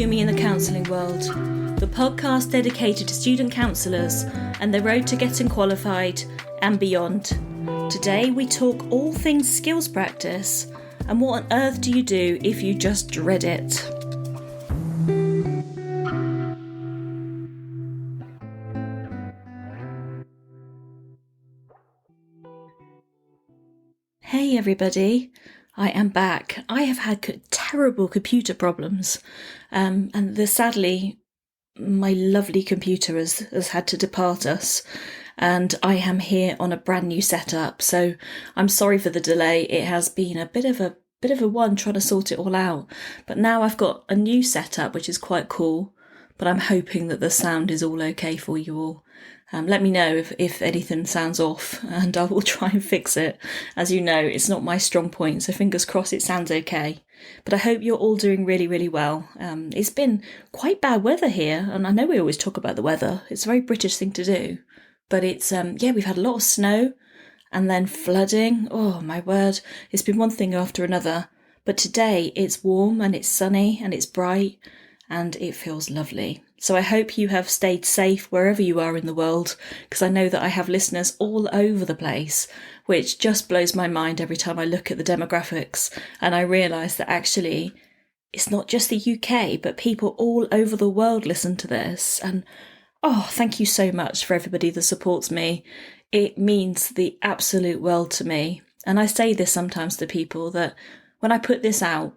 Me in the Counselling World, the podcast dedicated to student counsellors and their road to getting qualified and beyond. Today we talk all things skills practice and what on earth do you do if you just dread it. Hey everybody, I am back. I have had terrible computer problems and sadly my lovely computer has had to depart us and I am here on a brand new setup, so I'm sorry for the delay. It has been a bit of a one trying to sort it all out, but now I've got a new setup which is quite cool, but I'm hoping that the sound is all okay for you all. Let me know if anything sounds off and I will try and fix it. As you know, it's not my strong point, so fingers crossed it sounds okay. But I hope you're all doing really, really well. It's been quite bad weather here, and I know we always talk about the weather. It's a very British thing to do. But it's, we've had a lot of snow and then flooding. Oh, my word. It's been one thing after another. But today it's warm and it's sunny and it's bright and it feels lovely. So I hope you have stayed safe wherever you are in the world, because I know that I have listeners all over the place, which just blows my mind every time I look at the demographics and I realise that actually it's not just the UK, but people all over the world listen to this. And thank you so much for everybody that supports me. It means the absolute world to me. And I say this sometimes to people that when I put this out,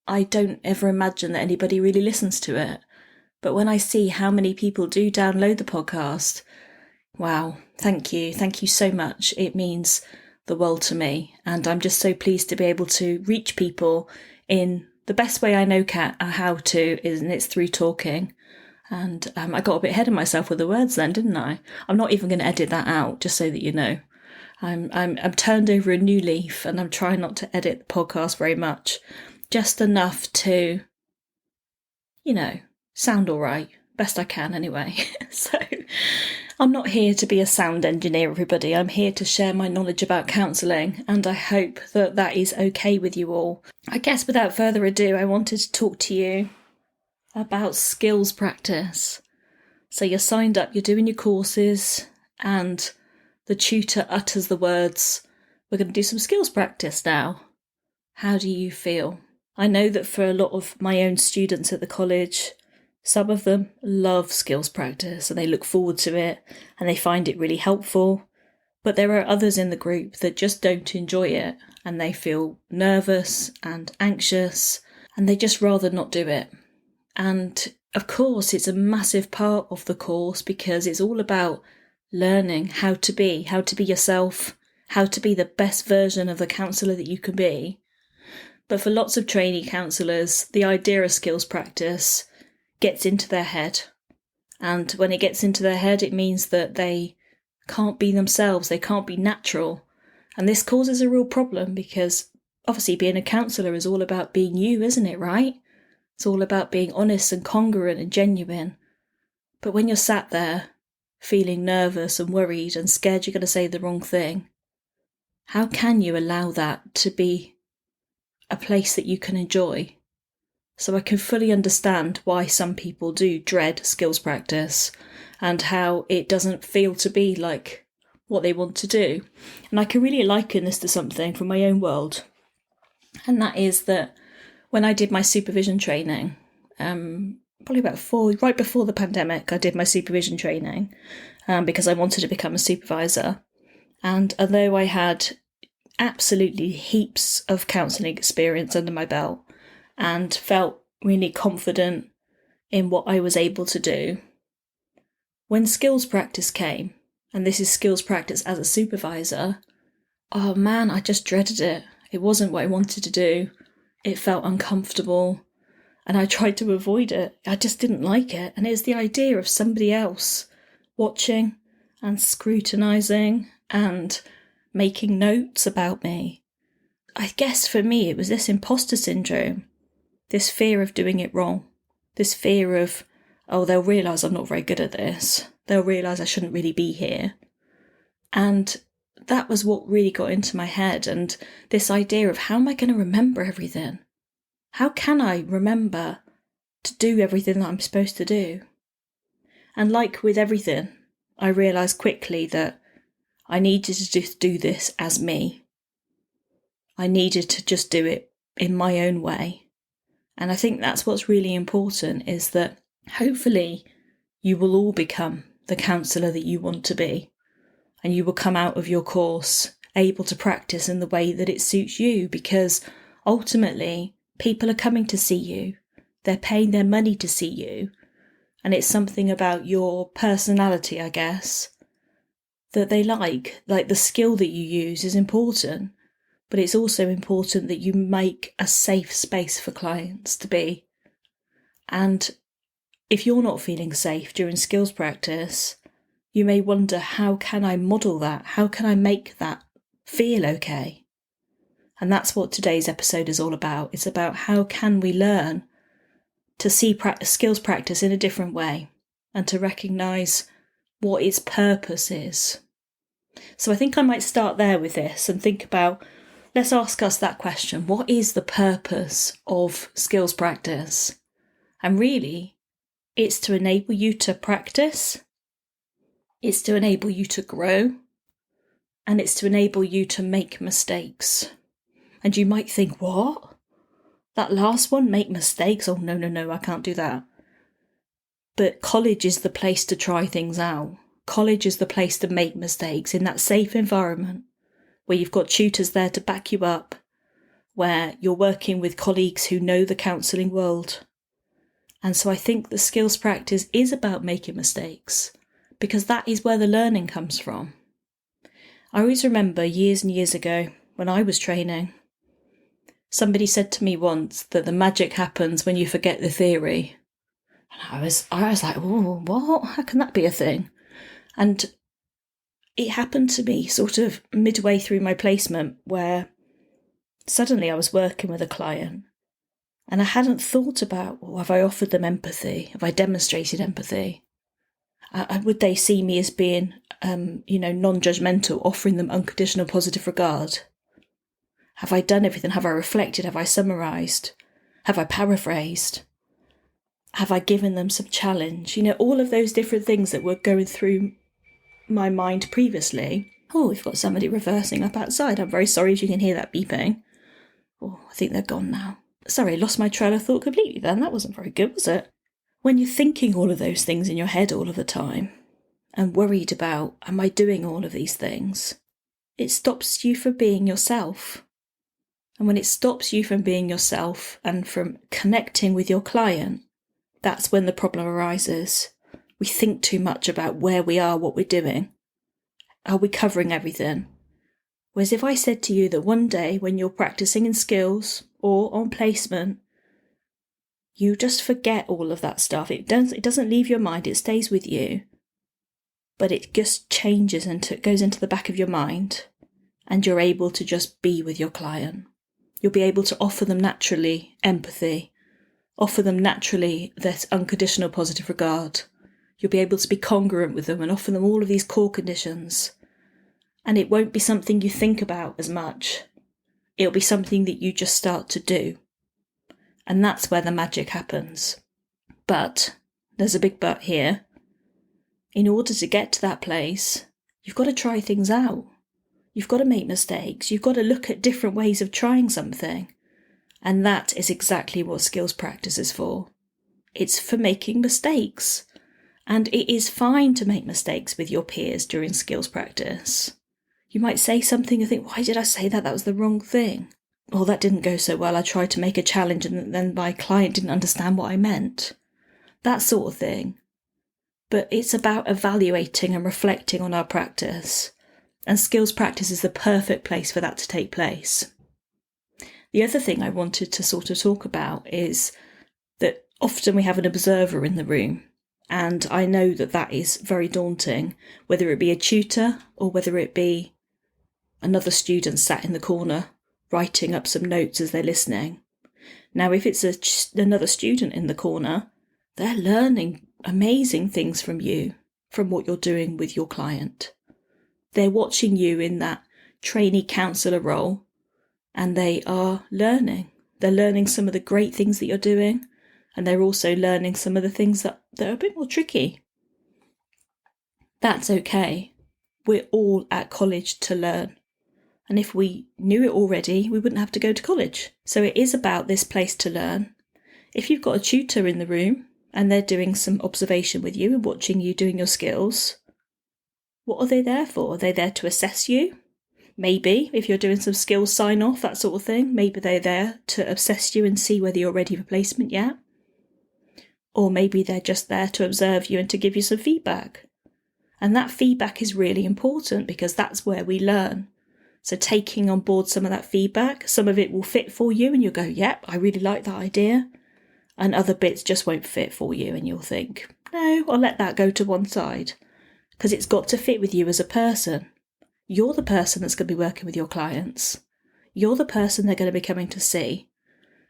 I don't ever imagine that anybody really listens to it. But when I see how many people do download the podcast, wow, thank you. Thank you so much. It means the world to me. And I'm just so pleased to be able to reach people in the best way I know how to, and it's through talking. And I got a bit ahead of myself with the words then, didn't I? I'm not even going to edit that out, just so that you know. I'm turned over a new leaf and I'm trying not to edit the podcast very much. Just enough to, sound all right. Best I can anyway. So I'm not here to be a sound engineer, everybody. I'm here to share my knowledge about counselling, and I hope that that is okay with you all. I guess without further ado, I wanted to talk to you about skills practice. So you're signed up, you're doing your courses, and the tutor utters the words, "We're going to do some skills practice now." How do you feel? I know that for a lot of my own students at the college, some of them love skills practice and they look forward to it and they find it really helpful. But there are others in the group that just don't enjoy it and they feel nervous and anxious and they just rather not do it. And of course, it's a massive part of the course because it's all about learning how to be yourself, how to be the best version of the counsellor that you can be. But for lots of trainee counsellors, the idea of skills practice gets into their head. And when it gets into their head, it means that they can't be themselves, they can't be natural. And this causes a real problem because obviously being a counsellor is all about being you, isn't it, right? It's all about being honest and congruent and genuine. But when you're sat there feeling nervous and worried and scared you're going to say the wrong thing, how can you allow that to be a place that you can enjoy? So I can fully understand why some people do dread skills practice and how it doesn't feel to be like what they want to do. And I can really liken this to something from my own world. And that is that when I did my supervision training, probably right before the pandemic, I did my supervision training because I wanted to become a supervisor. And although I had absolutely heaps of counselling experience under my belt and felt really confident in what I was able to do, when skills practice came, and this is skills practice as a supervisor, oh man, I just dreaded it. It wasn't what I wanted to do. It felt uncomfortable and I tried to avoid it. I just didn't like it. And it was the idea of somebody else watching and scrutinising and making notes about me. I guess for me it was this imposter syndrome, this fear of doing it wrong, this fear of, they'll realise I'm not very good at this, they'll realise I shouldn't really be here. And that was what really got into my head, and this idea of how am I going to remember everything? How can I remember to do everything that I'm supposed to do. And like with everything, I realised quickly that I needed to just do this as me. I needed to just do it in my own way. And I think that's what's really important, is that hopefully you will all become the counsellor that you want to be. And you will come out of your course able to practice in the way that it suits you, because ultimately people are coming to see you. They're paying their money to see you. And it's something about your personality, I guess, that they like. Like, the skill that you use is important, but it's also important that you make a safe space for clients to be. And if you're not feeling safe during skills practice, you may wonder, how can I model that? How can I make that feel okay? And that's what today's episode is all about. It's about how can we learn to see skills practice in a different way and to recognise what its purpose is. So I think I might start there with this and think about, let's ask us that question. What is the purpose of skills practice? And really, it's to enable you to practice, it's to enable you to grow, and it's to enable you to make mistakes. And you might think, what? That last one, make mistakes? Oh, no, I can't do that. But college is the place to try things out. College is the place to make mistakes in that safe environment where you've got tutors there to back you up, where you're working with colleagues who know the counselling world. And so I think the skills practice is about making mistakes, because that is where the learning comes from. I always remember years and years ago when I was training, somebody said to me once that the magic happens when you forget the theory. And I was like, oh, what? How can that be a thing? And it happened to me sort of midway through my placement, where suddenly I was working with a client and I hadn't thought about, have I offered them empathy? Have I demonstrated empathy? Would they see me as being, non-judgmental, offering them unconditional positive regard? Have I done everything? Have I reflected? Have I summarised? Have I paraphrased? Have I given them some challenge? All of those different things that were going through my mind previously. Oh, we've got somebody reversing up outside. I'm very sorry if you can hear that beeping. Oh, I think they're gone now. Sorry, lost my trail of thought completely then. That wasn't very good, was it? When you're thinking all of those things in your head all of the time and worried about, am I doing all of these things? It stops you from being yourself. And when it stops you from being yourself and from connecting with your client, that's when the problem arises. We think too much about where we are, what we're doing. Are we covering everything? Whereas if I said to you that one day when you're practicing in skills or on placement, you just forget all of that stuff. It doesn't leave your mind, it stays with you. But it just changes and it goes into the back of your mind, and you're able to just be with your client. You'll be able to offer them naturally empathy, offer them naturally that unconditional positive regard. You'll be able to be congruent with them and offer them all of these core conditions. And it won't be something you think about as much. It'll be something that you just start to do. And that's where the magic happens. But there's a big but here. In order to get to that place, you've got to try things out. You've got to make mistakes. You've got to look at different ways of trying something. And that is exactly what skills practice is for. It's for making mistakes. And it is fine to make mistakes with your peers during skills practice. You might say something and think, why did I say that? That was the wrong thing. Or that didn't go so well. I tried to make a challenge and then my client didn't understand what I meant. That sort of thing. But it's about evaluating and reflecting on our practice. And skills practice is the perfect place for that to take place. The other thing I wanted to sort of talk about is that often we have an observer in the room. And I know that that is very daunting, whether it be a tutor or whether it be another student sat in the corner writing up some notes as they're listening. Now, if it's another student in the corner, they're learning amazing things from you, from what you're doing with your client. They're watching you in that trainee counsellor role, and they are learning. They're learning some of the great things that you're doing, and they're also learning some of the things that are a bit more tricky. That's okay. We're all at college to learn. And if we knew it already, we wouldn't have to go to college. So it is about this place to learn. If you've got a tutor in the room and they're doing some observation with you and watching you doing your skills, what are they there for? Are they there to assess you? Maybe, if you're doing some skills sign off, that sort of thing, maybe they're there to assess you and see whether you're ready for placement yet. Or maybe they're just there to observe you and to give you some feedback. And that feedback is really important because that's where we learn. So taking on board some of that feedback, some of it will fit for you and you'll go, yep, I really like that idea. And other bits just won't fit for you and you'll think, no, I'll let that go to one side. Because it's got to fit with you as a person. You're the person that's going to be working with your clients. You're the person they're going to be coming to see.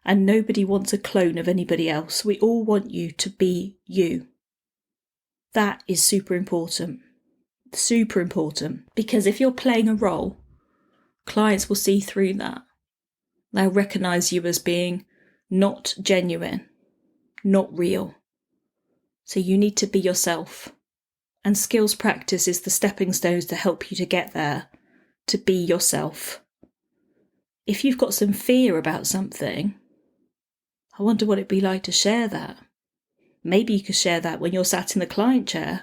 And nobody wants a clone of anybody else. We all want you to be you. That is super important. Super important. Because if you're playing a role, clients will see through that. They'll recognise you as being not genuine, not real. So you need to be yourself. And skills practice is the stepping stones to help you to get there, to be yourself. If you've got some fear about something, I wonder what it'd be like to share that. Maybe you could share that when you're sat in the client chair.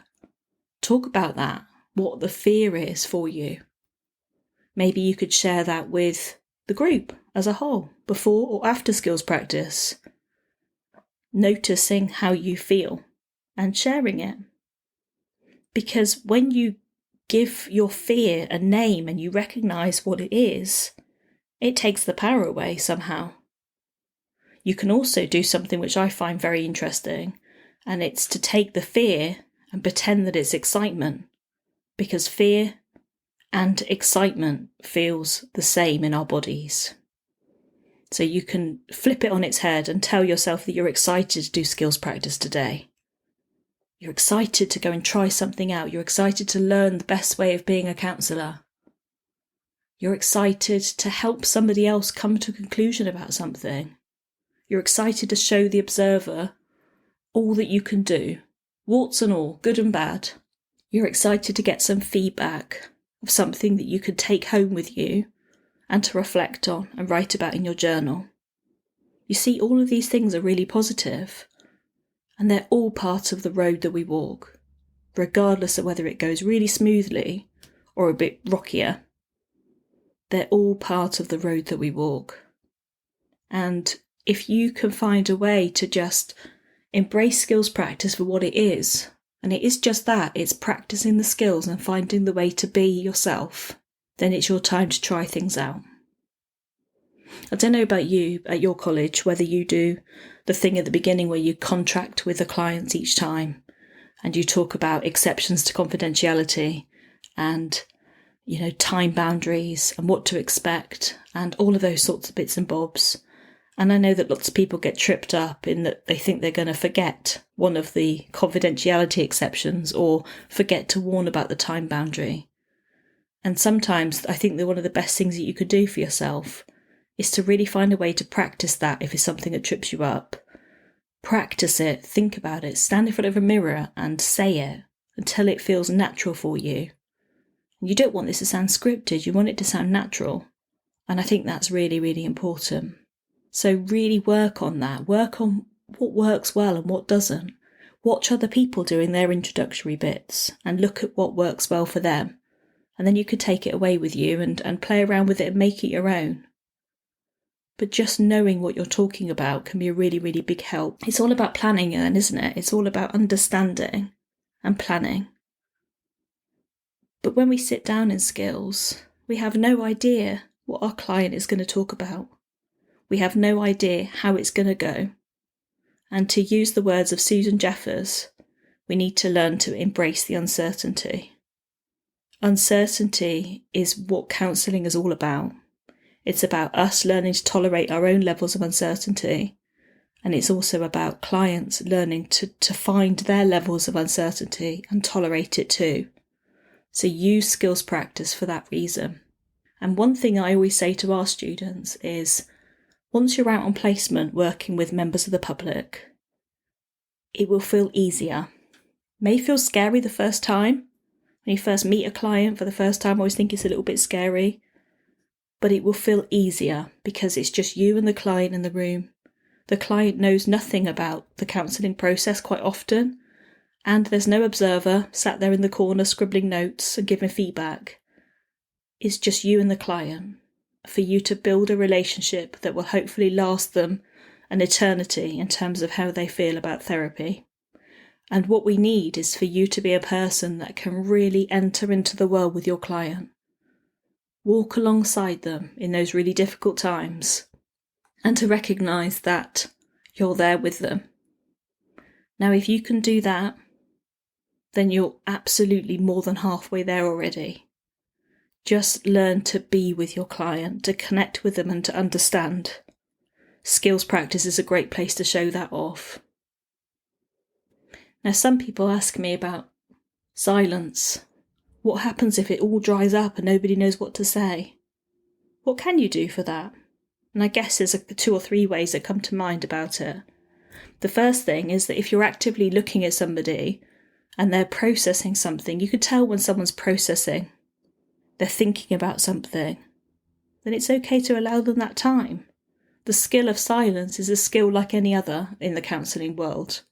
Talk about that, what the fear is for you. Maybe you could share that with the group as a whole, before or after skills practice. Noticing how you feel and sharing it. Because when you give your fear a name and you recognise what it is, it takes the power away somehow. You can also do something which I find very interesting, and it's to take the fear and pretend that it's excitement, because fear and excitement feels the same in our bodies. So you can flip it on its head and tell yourself that you're excited to do skills practice today. You're excited to go and try something out. You're excited to learn the best way of being a counsellor. You're excited to help somebody else come to a conclusion about something. You're excited to show the observer all that you can do, warts and all, good and bad. You're excited to get some feedback of something that you could take home with you and to reflect on and write about in your journal. You see, all of these things are really positive. And they're all part of the road that we walk, regardless of whether it goes really smoothly or a bit rockier. They're all part of the road that we walk. And if you can find a way to just embrace skills practice for what it is, and it is just that, it's practicing the skills and finding the way to be yourself, then it's your time to try things out. I don't know about you at your college, whether you do the thing at the beginning where you contract with the clients each time and you talk about exceptions to confidentiality and, time boundaries and what to expect and all of those sorts of bits and bobs. And I know that lots of people get tripped up in that they think they're going to forget one of the confidentiality exceptions or forget to warn about the time boundary. And sometimes I think that one of the best things that you could do for yourself is to really find a way to practice that if it's something that trips you up. Practice it, think about it, stand in front of a mirror and say it until it feels natural for you. You don't want this to sound scripted, you want it to sound natural. And I think that's really, really important. So really work on that. Work on what works well and what doesn't. Watch other people doing their introductory bits and look at what works well for them. And then you could take it away with you and play around with it and make it your own. But just knowing what you're talking about can be a really, really big help. It's all about planning then, isn't it? It's all about understanding and planning. But when we sit down in skills, we have no idea what our client is going to talk about. We have no idea how it's going to go. And to use the words of Susan Jeffers, we need to learn to embrace the uncertainty. Uncertainty is what counselling is all about. It's about us learning to tolerate our own levels of uncertainty. And it's also about clients learning to find their levels of uncertainty and tolerate it too. So use skills practice for that reason. And one thing I always say to our students is, once you're out on placement working with members of the public, it will feel easier. May feel scary the first time. When you first meet a client for the first time, I always think it's a little bit scary. But it will feel easier because it's just you and the client in the room. The client knows nothing about the counselling process quite often, and there's no observer sat there in the corner scribbling notes and giving feedback. It's just you and the client, for you to build a relationship that will hopefully last them an eternity in terms of how they feel about therapy. And what we need is for you to be a person that can really enter into the world with your client. Walk alongside them in those really difficult times, and to recognise that you're there with them. Now, if you can do that, then you're absolutely more than halfway there already. Just learn to be with your client, to connect with them and to understand. Skills practice is a great place to show that off. Now, some people ask me about silence. What happens if it all dries up and nobody knows what to say? What can you do for that? And I guess there's 2 or 3 ways that come to mind about it. The first thing is that if you're actively looking at somebody and they're processing something, you can tell when someone's processing, they're thinking about something, then it's okay to allow them that time. The skill of silence is a skill like any other in the counselling world.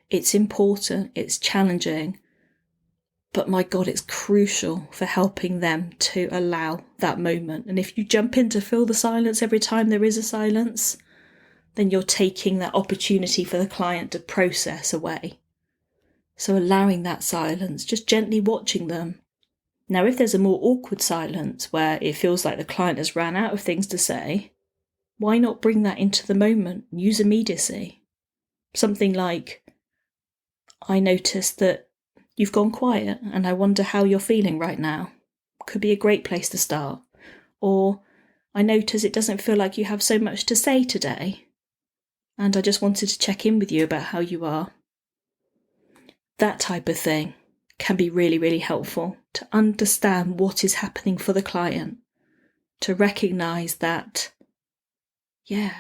It's important, it's challenging, but my God, it's crucial for helping them to allow that moment. And if you jump in to fill the silence every time there is a silence, then you're taking that opportunity for the client to process away. So allowing that silence, just gently watching them. Now, if there's a more awkward silence where it feels like the client has ran out of things to say, why not bring that into the moment? Use immediacy. Something like, I noticed that you've gone quiet and I wonder how you're feeling right now. Could be a great place to start. Or, I notice it doesn't feel like you have so much to say today, and I just wanted to check in with you about how you are. That type of thing can be really, really helpful to understand what is happening for the client, to recognise that, that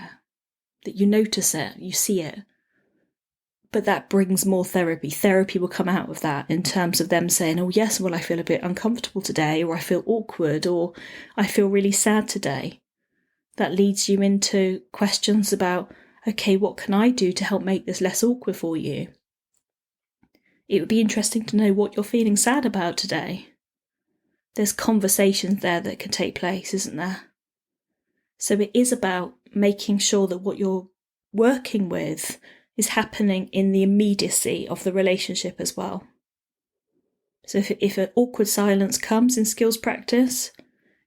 you notice it, you see it. But that brings more therapy. Therapy will come out of that in terms of them saying, oh yes, well I feel a bit uncomfortable today, or I feel awkward, or I feel really sad today. That leads you into questions about, okay, what can I do to help make this less awkward for you? It would be interesting to know what you're feeling sad about today. There's conversations there that can take place, isn't there? So it is about making sure that what you're working with is happening in the immediacy of the relationship as well. So if an awkward silence comes in skills practice,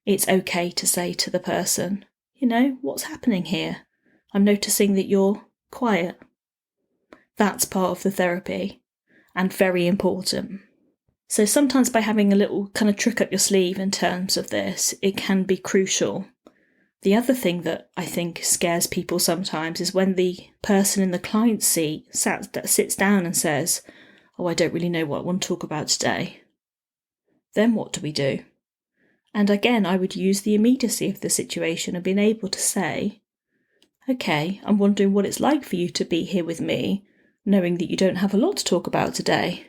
it's okay to say to the person, what's happening here? I'm noticing that you're quiet. That's part of the therapy and very important. So sometimes by having a little kind of trick up your sleeve in terms of this, it can be crucial. The other thing that I think scares people sometimes is when the person in the client seat sits down and says, oh, I don't really know what I want to talk about today. Then what do we do? And again, I would use the immediacy of the situation and being able to say, okay, I'm wondering what it's like for you to be here with me, knowing that you don't have a lot to talk about today.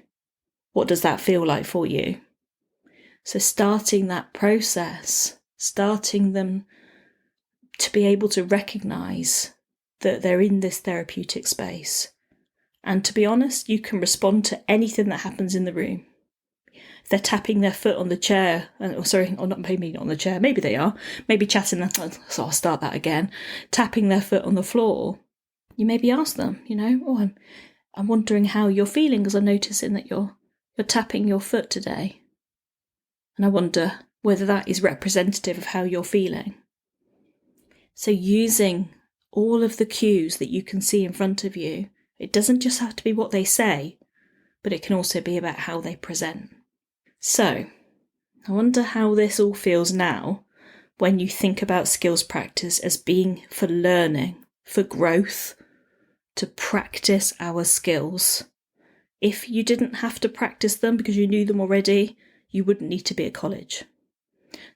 What does that feel like for you? So starting that process, starting them to be able to recognise that they're in this therapeutic space. And to be honest, you can respond to anything that happens in the room. If they're tapping their foot on the chair, or not maybe not on the chair, maybe they are, maybe chatting, so I'll start that again, tapping their foot on the floor, you maybe ask them, I'm wondering how you're feeling because I'm noticing that you're tapping your foot today. And I wonder whether that is representative of how you're feeling. So using all of the cues that you can see in front of you, it doesn't just have to be what they say, but it can also be about how they present. So, I wonder how this all feels now when you think about skills practice as being for learning, for growth, to practice our skills. If you didn't have to practice them because you knew them already, you wouldn't need to be at college.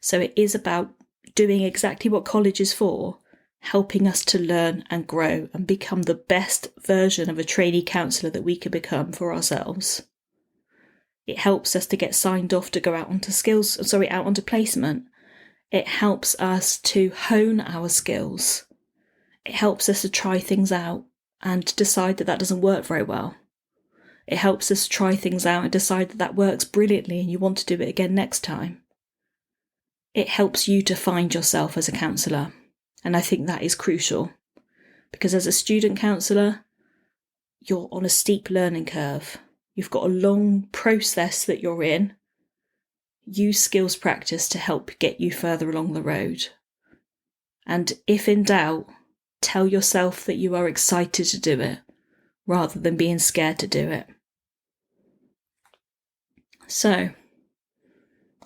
So it is about doing exactly what college is for, helping us to learn and grow and become the best version of a trainee counsellor that we could become for ourselves. It helps us to get signed off to go out onto placement. It helps us to hone our skills. It helps us to try things out and decide that doesn't work very well. It helps us try things out and decide that works brilliantly and you want to do it again next time. It helps you to find yourself as a counsellor. And I think that is crucial, because as a student counsellor, you're on a steep learning curve. You've got a long process that you're in. Use skills practice to help get you further along the road. And if in doubt, tell yourself that you are excited to do it, rather than being scared to do it. So,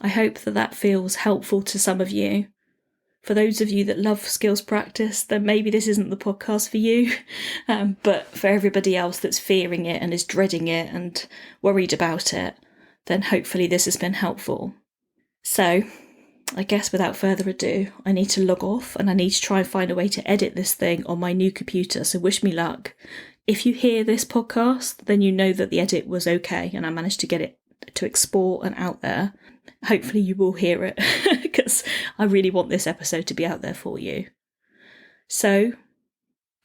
I hope that feels helpful to some of you. For those of you that love skills practice, then maybe this isn't the podcast for you. But for everybody else that's fearing it and is dreading it and worried about it, then hopefully this has been helpful. So, I guess without further ado, I need to log off and I need to try and find a way to edit this thing on my new computer, so wish me luck. If you hear this podcast, then you know that the edit was okay and I managed to get it to export and out there. Hopefully you will hear it, because I really want this episode to be out there for you. So,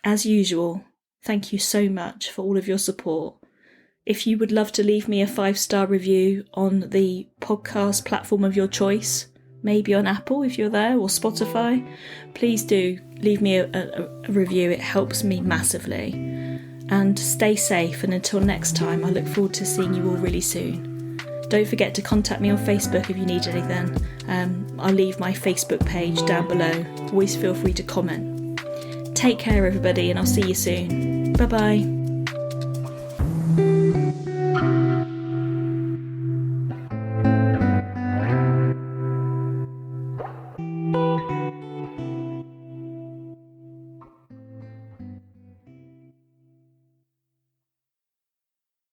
as usual, thank you so much for all of your support. If you would love to leave me a 5-star review on the podcast platform of your choice, maybe on Apple if you're there, or Spotify, please do leave me a review. It helps me massively. And stay safe, and until next time, I look forward to seeing you all really soon. Don't forget to contact me on Facebook if you need anything. I'll leave my Facebook page down below. Always feel free to comment. Take care everybody, and I'll see you soon. Bye bye.